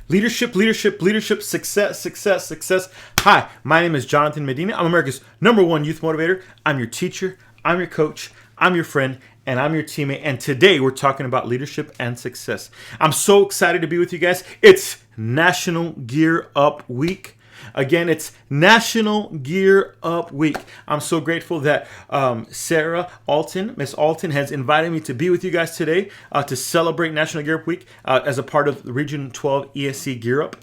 Leadership, success. Hi, my name is Jonathan Medina. I'm America's #1 youth motivator. I'm your teacher, I'm your coach, I'm your friend, and I'm your teammate. And today we're talking about leadership and success. I'm so excited to be with you guys. It's National Gear Up Week. Again, it's National Gear Up Week. I'm so grateful that Miss Alton, has invited me to be with you guys today to celebrate National Gear Up Week as a part of the Region 12 ESC Gear Up.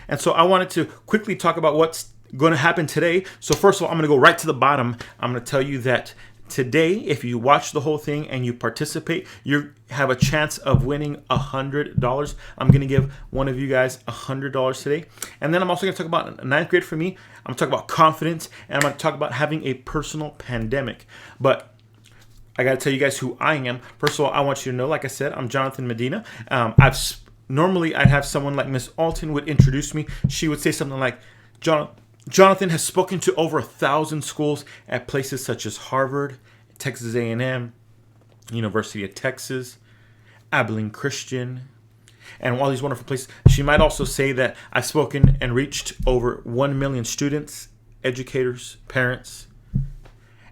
And so I wanted to quickly talk about what's going to happen today. So first of all, I'm going to go right to the bottom. I'm going to tell you that today, if you watch the whole thing and you participate, you have a chance of winning $100. I'm going to give one of you guys $100 today. And then I'm also going to talk about ninth grade for me. I'm going to talk about confidence, and I'm going to talk about having a personal pandemic. But I got to tell you guys who I am. First of all, I want you to know, like I said, I'm Jonathan Medina. Normally I'd have someone like Miss Alton would introduce me. She would say something like, Jonathan has spoken to over 1,000 schools at places such as Harvard, Texas A&M, University of Texas, Abilene Christian, and all these wonderful places. She might also say that I've spoken and reached over 1 million students, educators, parents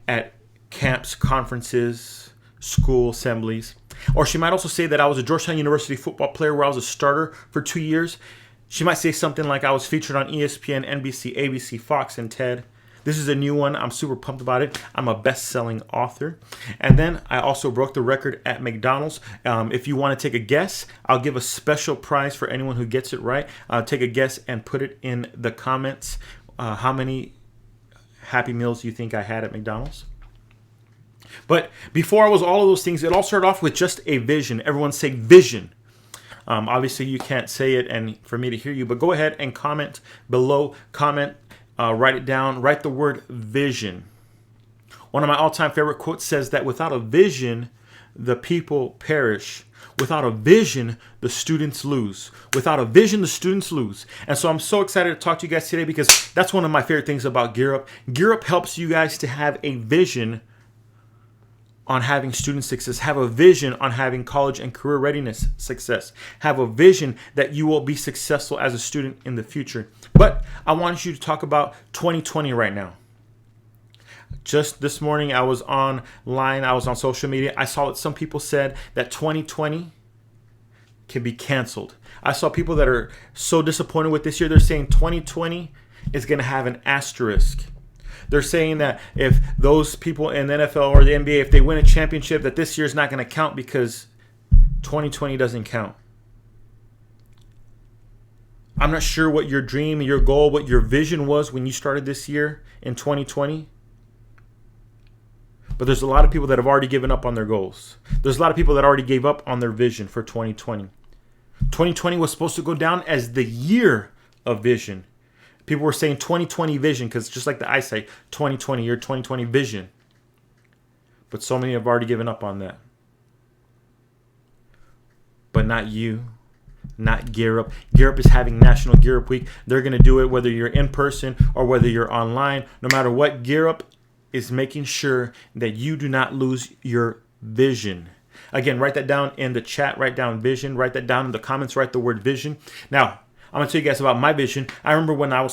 at camps, conferences, school assemblies. Or she might also say that I was a Georgetown University football player where I was a starter for 2 years. She might say something like I was featured on ESPN, NBC, ABC, Fox, and TED. This is a new one. I'm super pumped about it. I'm a best-selling author. And then I also broke the record at McDonald's. If you want to take a guess, I'll give a special prize for anyone who gets it right. Take a guess and put it in the comments. How many Happy Meals you think I had at McDonald's? But before I was all of those things, it all started off with just a vision. Everyone say vision. Obviously, you can't say it and for me to hear you, but go ahead and comment below. Write it down. Write the word vision. One of my all-time favorite quotes says that without a vision, the people perish. Without a vision, the students lose. Without a vision, the students lose. And so I'm so excited to talk to you guys today because that's one of my favorite things about Gear Up. Gear Up helps you guys to have a vision on having student success, have a vision on having college and career readiness success, have a vision that you will be successful as a student in the future. But I want you to talk about 2020 right now. Just this morning, I was online, I was on social media. I saw that some people said that 2020 can be canceled. I saw people that are so disappointed with this year. They're saying 2020 is going to have an asterisk. They're saying that if those people in the NFL or the NBA, if they win a championship, that this year is not going to count because 2020 doesn't count. I'm not sure what your dream, your goal, what your vision was when you started this year in 2020. But there's a lot of people that have already given up on their goals. There's a lot of people that already gave up on their vision for 2020. 2020 was supposed to go down as the year of vision. People were saying 2020 vision because just like the eyesight, 2020, your 2020 vision. But so many have already given up on that. But not you, not Gear Up. Gear Up is having National Gear Up Week. They're going to do it whether you're in person or whether you're online. No matter what, Gear Up is making sure that you do not lose your vision. Again, write that down in the chat. Write down vision. Write that down in the comments. Write the word vision. Now, I'm going to tell you guys about my vision. I remember when I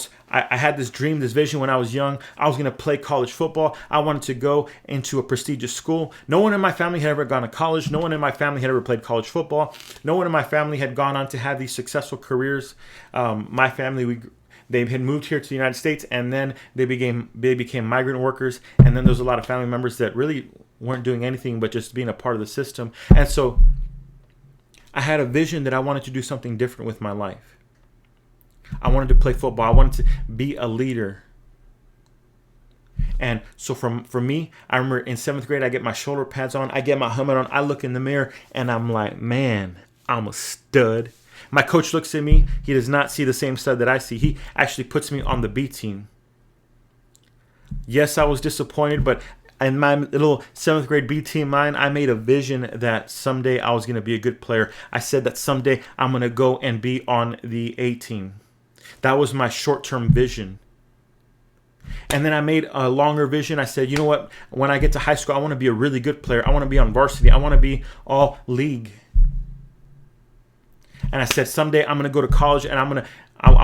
had this dream, this vision when I was young. I was going to play college football. I wanted to go into a prestigious school. No one in my family had ever gone to college. No one in my family had ever played college football. No one in my family had gone on to have these successful careers. My family, they had moved here to the United States, and then they became migrant workers. And then there's a lot of family members that really weren't doing anything but just being a part of the system. And so I had a vision that I wanted to do something different with my life. I wanted to play football. I wanted to be a leader. And so for me, I remember in 7th grade, I get my shoulder pads on. I get my helmet on. I look in the mirror and I'm like, man, I'm a stud. My coach looks at me. He does not see the same stud that I see. He actually puts me on the B team. Yes, I was disappointed, but in my little 7th grade B team mind, I made a vision that someday I was going to be a good player. I said that someday I'm going to go and be on the A team. That was my short-term vision. And then I made a longer vision. I said, you know what? When I get to high school, I want to be a really good player. I want to be on varsity. I want to be all league. And I said, someday I'm going to go to college and I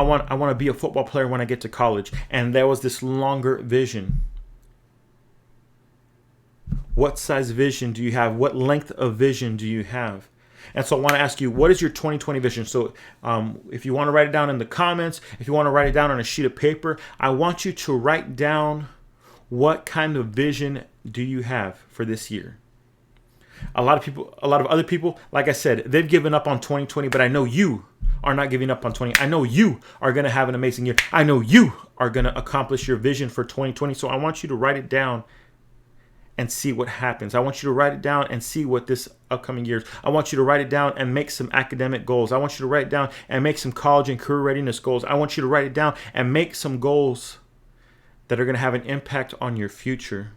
want to be a football player when I get to college. And there was this longer vision. What size vision do you have? What length of vision do you have? And so I want to ask you, what is your 2020 vision? So if you want to write it down in the comments, if you want to write it down on a sheet of paper, I want you to write down what kind of vision do you have for this year. A lot of other people, like I said, they've given up on 2020, but I know you are not giving up on 20. I know you are going to have an amazing year. I know you are going to accomplish your vision for 2020. So I want you to write it down and see what happens. I want you to write it down and see what this upcoming year is. I want you to write it down and make some academic goals. I want you to write it down and make some college and career readiness goals. I want you to write it down and make some goals that are going to have an impact on your future.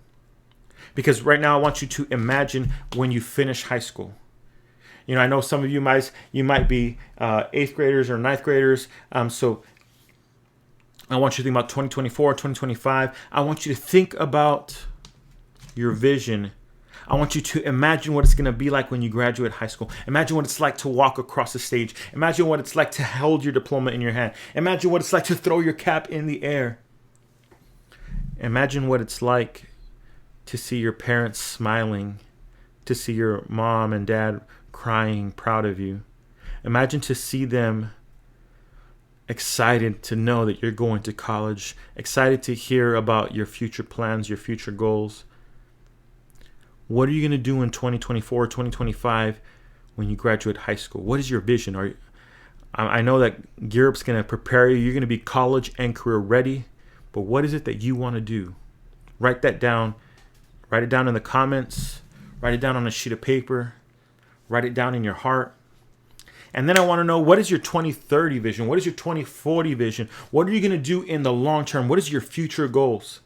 Because right now I want you to imagine when you finish high school. You know, I know some of you might be 8th graders or 9th graders. So I want you to think about 2024, 2025. I want you to think about your vision. I want you to imagine what it's going to be like when you graduate high school. Imagine what it's like to walk across the stage. Imagine what it's like to hold your diploma in your hand. Imagine what it's like to throw your cap in the air. Imagine what it's like to see your parents smiling, to see your mom and dad crying, proud of you. Imagine to see them excited to know that you're going to college, excited to hear about your future plans, your future goals. What are you going to do in 2024, 2025 when you graduate high school? What is your vision? I know that Gear Up's going to prepare you. You're going to be college and career ready. But what is it that you want to do? Write that down. Write it down in the comments. Write it down on a sheet of paper. Write it down in your heart. And then I want to know, what is your 2030 vision? What is your 2040 vision? What are you going to do in the long term? What is your future goals?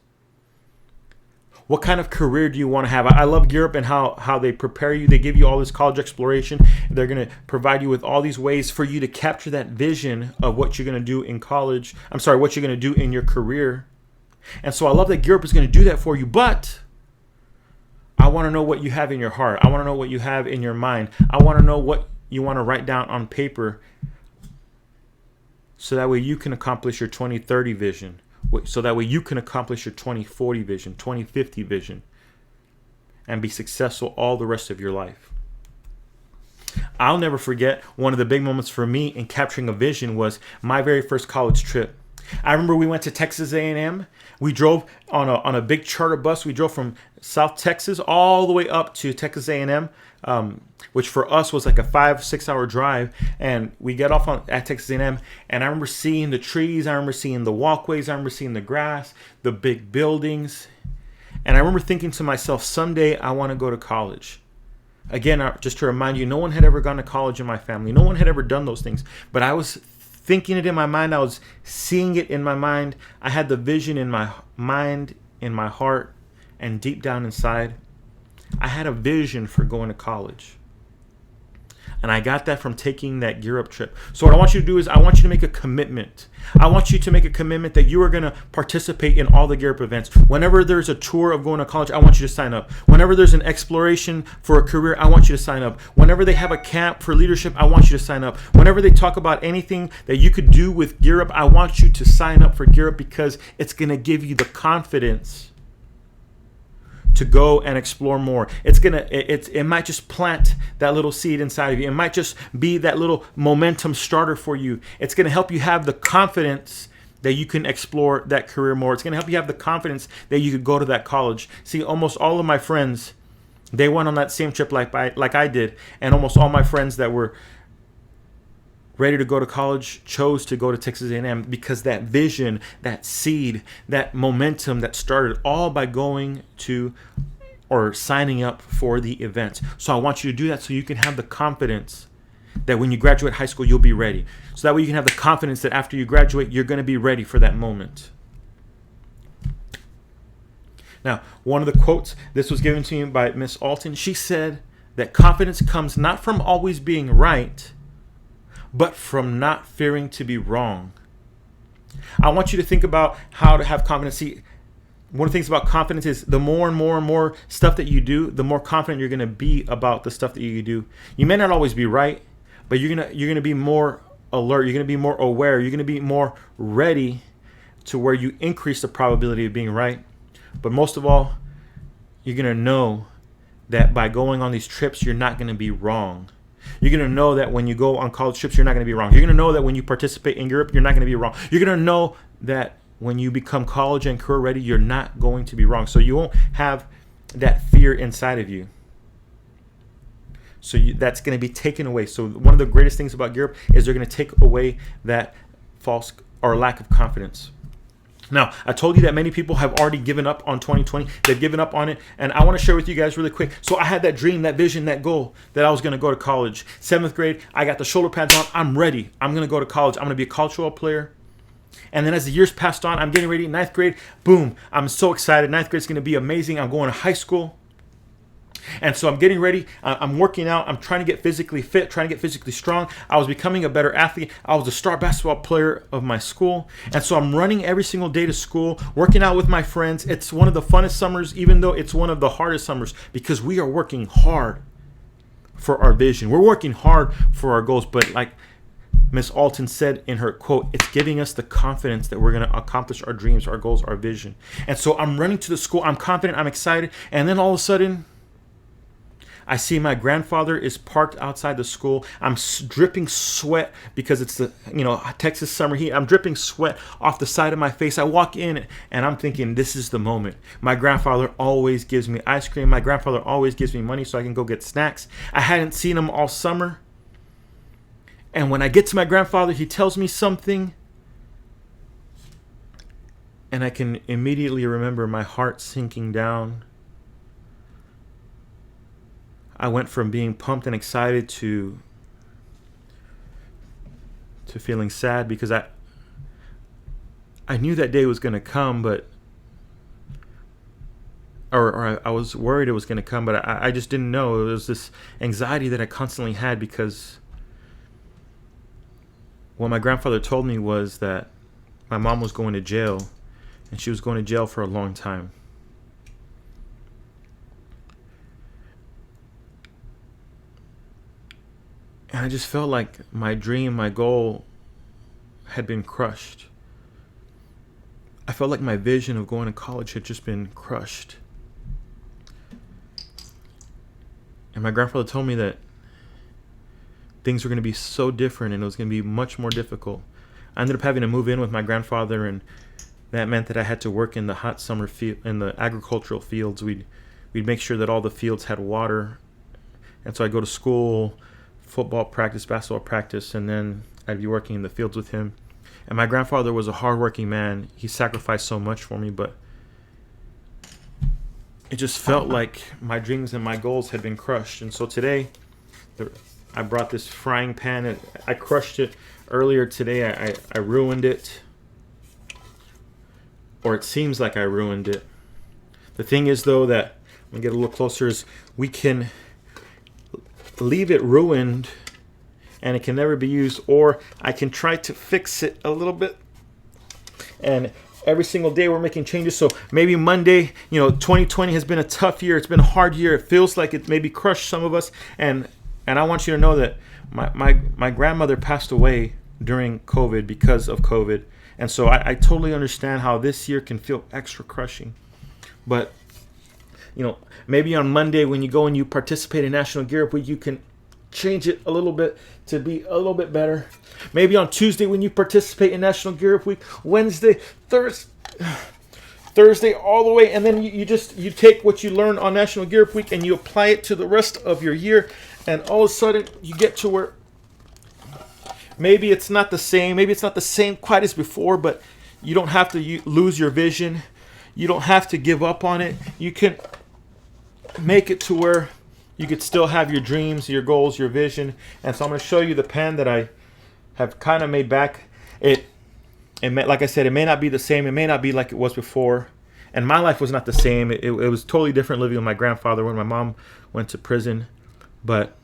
What kind of career do you want to have? I love Gear Up and how they prepare you. They give you all this college exploration. They're going to provide you with all these ways for you to capture that vision of what you're going to do in college. What you're going to do in your career. And so I love that Gear Up is going to do that for you. But I want to know what you have in your heart. I want to know what you have in your mind. I want to know what you want to write down on paper so that way you can accomplish your 2030 vision. So that way you can accomplish your 2040 vision, 2050 vision, and be successful all the rest of your life. I'll never forget, one of the big moments for me in capturing a vision was my very first college trip. I remember we went to Texas A&M. We drove on a big charter bus. We drove from South Texas all the way up to Texas A&M, which for us was like a 5-6 hour drive. And we get off at Texas A&M, and I remember seeing the trees. I remember seeing the walkways. I remember seeing the grass, the big buildings. And I remember thinking to myself, someday I want to go to college. Again, just to remind you, no one had ever gone to college in my family. No one had ever done those things. But I was thinking it in my mind. I was seeing it in my mind. I had the vision in my mind, in my heart, and deep down inside. I had a vision for going to college. And I got that from taking that Gear Up trip. So what I want you to do is I want you to make a commitment. I want you to make a commitment that you are going to participate in all the Gear Up events. Whenever there's a tour of going to college, I want you to sign up. Whenever there's an exploration for a career, I want you to sign up. Whenever they have a camp for leadership, I want you to sign up. Whenever they talk about anything that you could do with Gear Up, I want you to sign up for Gear Up because it's going to give you the confidence to go and explore more. It might just plant that little seed inside of you. It might just be that little momentum starter for you. It's going to help you have the confidence that you can explore that career more. It's going to help you have the confidence that you could go to that college. See, almost all of my friends, they went on that same trip like I did, and almost all my friends that were ready to go to college chose to go to Texas A&M because that vision, that seed, that momentum that started all by going to or signing up for the event. So I want you to do that so you can have the confidence that when you graduate high school, you'll be ready. So that way you can have the confidence that after you graduate, you're going to be ready for that moment. Now, one of the quotes, this was given to me by Miss Alton. She said that confidence comes not from always being right, but from not fearing to be wrong. I want you to think about how to have confidence. See, one of the things about confidence is the more and more and more stuff that you do, the more confident you're going to be about the stuff that you do. You may not always be right, but you're gonna be more alert. You're gonna be more aware. You're gonna be more ready to where you increase the probability of being right. But most of all, you're gonna know that by going on these trips, you're not gonna be wrong. You're gonna know that when you go on college trips, you're not gonna be wrong. You're gonna know that when you participate in Europe, you're not gonna be wrong. You're gonna know that when you become college and career ready, you're not going to be wrong. So you won't have that fear inside of you. So that's going to be taken away. So one of the greatest things about Europe is they're going to take away that false or lack of confidence. Now, I told you that many people have already given up on 2020. They've given up on it. And I want to share with you guys really quick. So I had that dream, that vision, that goal that I was going to go to college. 7th grade, I got the shoulder pads on. I'm ready. I'm going to go to college. I'm going to be a college football player. And then as the years passed on, I'm getting ready. 9th grade, boom. I'm so excited. 9th grade is going to be amazing. I'm going to high school. And so I'm getting ready. I'm working out. I'm trying to get physically fit, trying to get physically strong. I was becoming a better athlete. I was the star basketball player of my school. And so I'm running every single day to school, working out with my friends. It's one of the funnest summers, even though it's one of the hardest summers, because we are working hard for our vision. We're working hard for our goals. But like Miss Alton said in her quote, it's giving us the confidence that we're going to accomplish our dreams, our goals, our vision. And so I'm running to the school. I'm confident. I'm excited. And then all of a sudden, I see my grandfather is parked outside the school. I'm dripping sweat because it's the Texas summer heat. I'm dripping sweat off the side of my face. I walk in and I'm thinking, this is the moment. My grandfather always gives me ice cream. My grandfather always gives me money so I can go get snacks. I hadn't seen him all summer. And when I get to my grandfather, he tells me something. And I can immediately remember my heart sinking down. I went from being pumped and excited to feeling sad because I knew that day was going to come, but I was worried it was going to come, but I just didn't know. It was this anxiety that I constantly had because what my grandfather told me was that my mom was going to jail, and she was going to jail for a long time. And I just felt like my dream, my goal had been crushed. I felt like my vision of going to college had just been crushed. And my grandfather told me that things were going to be so different and it was going to be much more difficult. I ended up having to move in with my grandfather, and that meant that I had to work in the hot summer field, in the agricultural fields. We'd make sure that all the fields had water. And so I'd go to school, football practice, basketball practice, and then I'd be working in the fields with him. And my grandfather was a hardworking man. He sacrificed so much for me, but it just felt like my dreams and my goals had been crushed. And so today, I brought this frying pan. I crushed it earlier today. I ruined it, or it seems like I ruined it. The thing is, though, that when we get a little closer, is we can leave it ruined and it can never be used, or I can try to fix it a little bit. And every single day we're making changes. So maybe Monday, 2020 has been a tough year. It's been a hard year. It feels like it maybe crushed some of us. And I want you to know that my grandmother passed away during COVID because of COVID. And so I totally understand how this year can feel extra crushing. But maybe on Monday when you go and you participate in National Gear Up Week, you can change it a little bit to be a little bit better. Maybe on Tuesday when you participate in National Gear Up Week, Wednesday, Thursday, all the way, and then you take what you learned on National Gear Up Week and you apply it to the rest of your year, and all of a sudden you get to where maybe it's not the same quite as before, but you don't have to lose your vision. You don't have to give up on it. You can make it to where you could still have your dreams, your goals, your vision. And so I'm going to show you the pen that I have kind of made back. Like I said, it may not be the same. It may not be like it was before. And my life was not the same. It was totally different living with my grandfather when my mom went to prison. But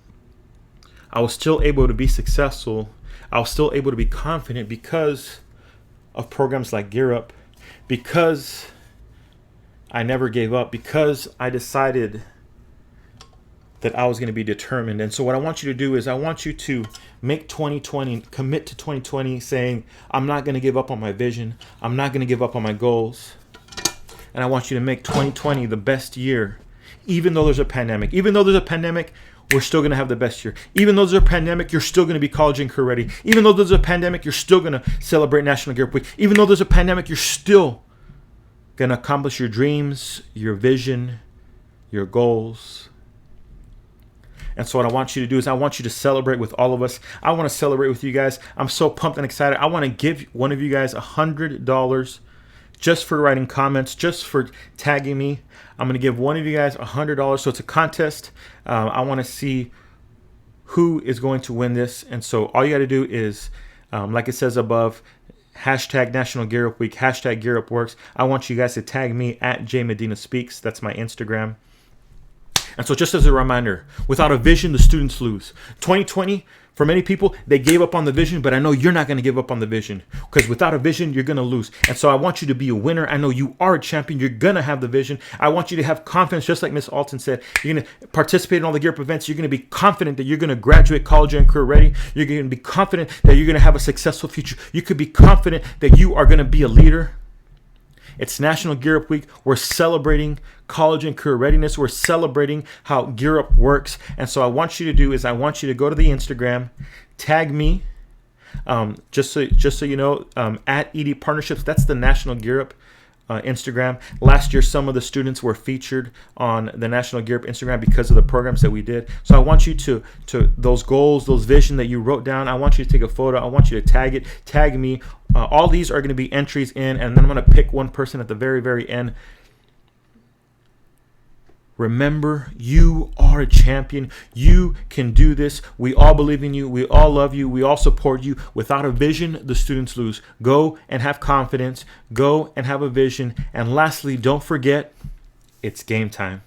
I was still able to be successful. I was still able to be confident because of programs like Gear Up, because I never gave up, because I decided that I was going to be determined. And so what I want you to do is I want you to make 2020, commit to 2020 saying, I'm not going to give up on my vision. I'm not going to give up on my goals. And I want you to make 2020 the best year, even though there's a pandemic. Even though there's a pandemic, we're still going to have the best year. Even though there's a pandemic, you're still going to be college and career ready. Even though there's a pandemic, you're still going to celebrate National Gear Up Week. Even though there's a pandemic, you're still going to accomplish your dreams, your vision, your goals. And so what I want you to do is I want you to celebrate with all of us. I want to celebrate with you guys. I'm so pumped and excited. I want to give one of you guys $100 just for writing comments, just for tagging me. I'm going to give one of you guys $100. So it's a contest. I want to see who is going to win this. And so all you got to do is, like it says above, hashtag National Gear Up Week, hashtag Gear Up Works. I want you guys to tag me at JMedinaSpeaks. That's my Instagram. And so just as a reminder, without a vision, the students lose. 2020, for many people, they gave up on the vision, but I know you're not going to give up on the vision, because without a vision, you're going to lose. And so I want you to be a winner. I know you are a champion. You're going to have the vision. I want you to have confidence, just like Miss Alton said. You're going to participate in all the Gear Up events. You're going to be confident that you're going to graduate college and career ready. You're going to be confident that you're going to have a successful future. You could be confident that you are going to be a leader. It's National Gear Up Week. We're celebrating college and career readiness. We're celebrating how Gear Up works. And so I want you to do is I want you to go to the Instagram, tag me, just so you know, at ED Partnerships. That's the National Gear Up Instagram. Last year, some of the students were featured on the National Gear Up Instagram because of the programs that we did. So I want you to those goals, those vision that you wrote down, I want you to take a photo. I want you to tag it, tag me. All these are going to be entries in, and then I'm going to pick one person at the very, very end. Remember, you are a champion. You can do this. We all believe in you. We all love you. We all support you. Without a vision, the students lose. Go and have confidence. Go and have a vision. And lastly, don't forget, it's game time.